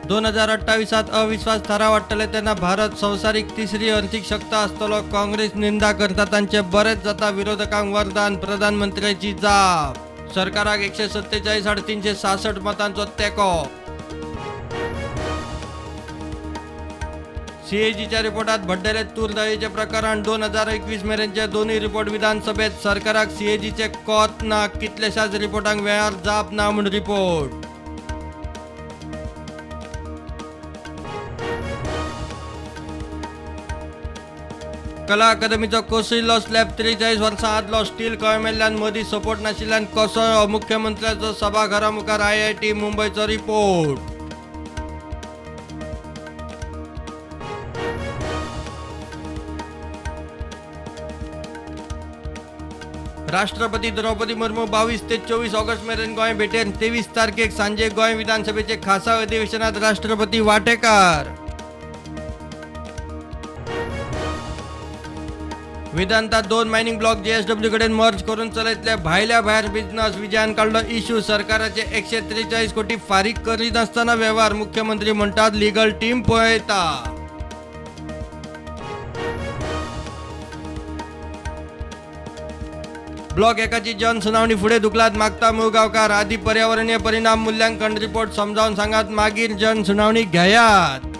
2028 अविश्वास थाराव वाटतले तेन्ना भारत संवसारीक तिसरी आर्थिक शक्ती आसतलो काँग्रेस निंदा करता तांचे बरेच जाता विरोधकांक वरदान प्रधानमंत्र्याची जाप सरकाराक 147 आड 366 मतांचो तेको सीएजीच्या रिपोर्टात भड्डेले तूर दाळीचे प्रकरण 2021 मेरेनचे दोन्ही रिपोर्ट विधानसभेत सरकाराक सीएजीचे कोत ना कितलेशाच रिपोर्टांक वेळार जाप ना म्हूण रिपोर्ट कला अकादमीचो कोसळिल्लो स्लॅब 43 वर्सां आदलो स्टील कळमेल्ल्यान मदीं सपोर्ट नाशिल्ल्यान कोसळ्ळो मुख्यमंत्र्याचो सभाघरा मुखार IIT मुंबयचो रिपोर्ट राष्ट्रपती द्रौपदी मुर्मू 22 ते 24 ऑगस्ट मेरेन गोंय भेटेन 23 तारखेक सांजे गोंय विधानसभेचे खासा अधिवेशनात राष्ट्रपती वांटेकार वेदांतात 2 मायनिंग ब्लॉक JSW कडेन मर्ज करून चलयतले भायल्या भायर बिझनस विजयान काढलो इश्यू सरकाराचे 143 कोटी फारीक करिनासतना व्यवहार मुख्यमंत्री म्हणतात लीगल टीम पळयता ब्लॉक एकाची जनसुनावणी फुडें धुकलात मागता मुळगांवकार आदी पर्यावरणीय परिणाम मूल्यांकन रिपोर्ट समजावून सांगात मागीर जनसुनावणी घेयात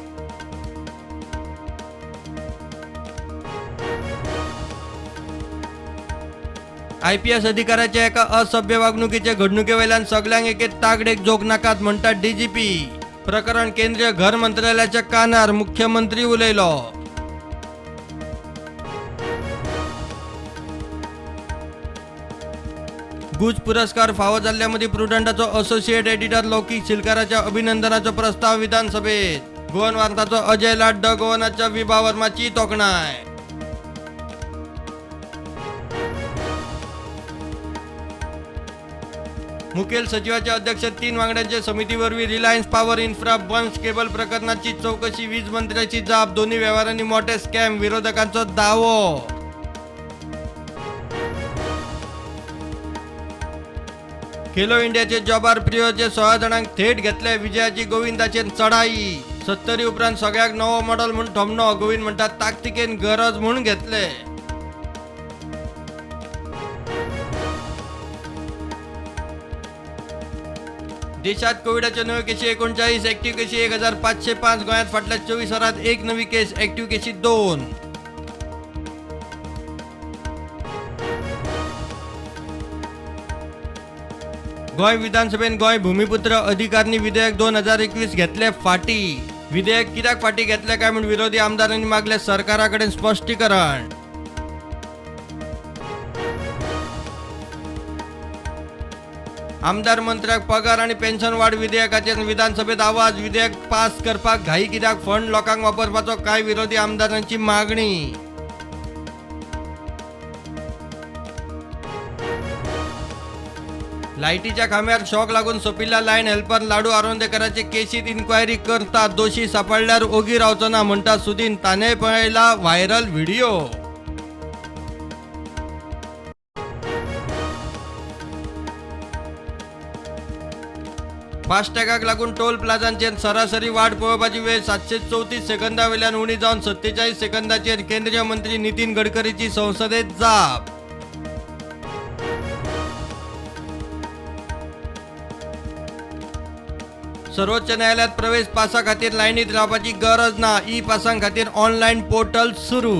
IPS अधिकाऱ्याच्या एका असभ्य वागणुकीचे घडणुके वयल्यान सगळ्यांक एके तागडेक जोग नाकात म्हणतात DGP प्रकरण केंद्रीय घर मंत्रालयाच्या कानार मुख्यमंत्री उलयलो गुज पुरस्कार फावो जाल्ल्या मदीं प्रुडंटाचो असोसिएट एडिटर लौकीक शिलकाराच्या अभिनंदनाचो प्रस्ताव विधानसभेत गोवन वार्ताचो अजय लाड गोवनाच्या विभा वर्माची तोखणाय मुखेल सचिवाच्या अध्यक्षतेत 3 वांगड्यांच्या समिती वरवीं Reliance power infra bunch cable प्रकरणाची चौकशी वीज मंत्र्याची जाप दोन्ही व्यवहारांनी मोठे स्कॅम विरोधकांचो दावो खेलो इंडियाचे जॉबार प्रियोचे 16 जाणांक थेट घेतले विजयाची गोविंदाचेर चढाई 70 उपरांत सगळ्याक नवो मॉडेल म्हूण थंबनो गोविंद म्हणटा ताकतिकेन गरज म्हूण घेतले देशात कोविडाच्या नव्यो केशी 39 ऍक्टिव्ह केशी 1505 गोंयात फाटल्या 24 वरांत एक नवी केस ऍक्टिव्ह केशी 2 गोंय विधानसभेन गोंय भूमिपुत्र अधिकारणी विधेयक 2021 घेतले फाटी विधेयक कित्याक फाटी घेतले काय म्हूण विरोधी आमदारांनी मागले सरकाराकडेन स्पश्टीकरण आमदार मंत्र्याक पगार आणि पेन्शन वाड विधेयकाचेर विधानसभेत आवाज विधेयक पास करपाक घाई कित्याक फंड लोकांक वापरपाचो काय विरोधी आमदारांची मागणी लायटीच्या खांब्यार शॉक लागून सोपिल्ल्या लायन हेल्पर लाडू आरोंदेकराचे केशीत इन्क्वायरी करतात दोषी सापडल्यार ओगी रावचो ना म्हणटा सुदीन ताणें पळयला व्हायरल व्हिडिओ फास्टॅगाक लागून टोल प्लाझांचेर सरासरी वाड पळोवपाची वेळ 734 सेकंदां वयल्यान उणी जावन 47 सेकंदांचेर केंद्रीय मंत्री नितीन गडकरीची संसदेत जाप सर्वोच्च न्यायालयात प्रवेश पासा खातीर लायनीत रावपाची गरज ना ई पासां खातीर ऑनलायन पोर्टल सुरू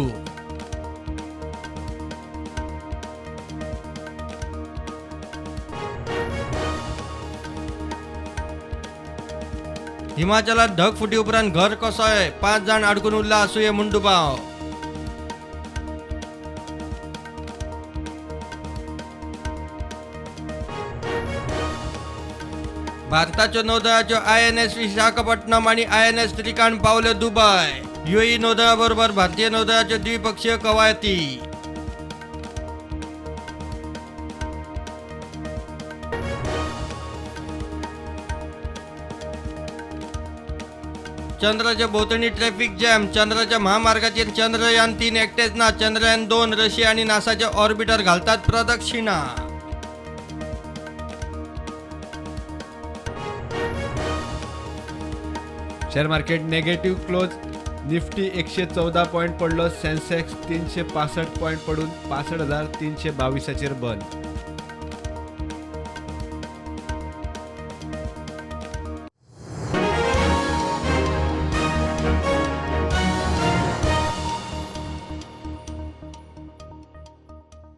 हिमाचलात ढगफुटी उपरांत घर कोसळ्ळें 5 जाण अडकून उरला आसुये म्हूण दुबाव भारताच्यो नौदळाच्यो INS विशाखापट्टणम आणि INS त्रिकाण पावले दुबय UAE नौदळा बरोबर भारतीय नौदळाच्यो द्विपक्षीय कवायती चंद्राच्या भोवतणी ट्रॅफिक जॅम चंद्राच्या महामार्गाचेर चंद्रयान 3 एकटेच ना चंद्रयान 2 रशिया आणि नासाचे ऑर्बिटर घालतात प्रदक्षिणा share market negative close. Nifty 114 point पडलो. सेन्सेक्स 365 पॉईंट पडून 65,322 बंद.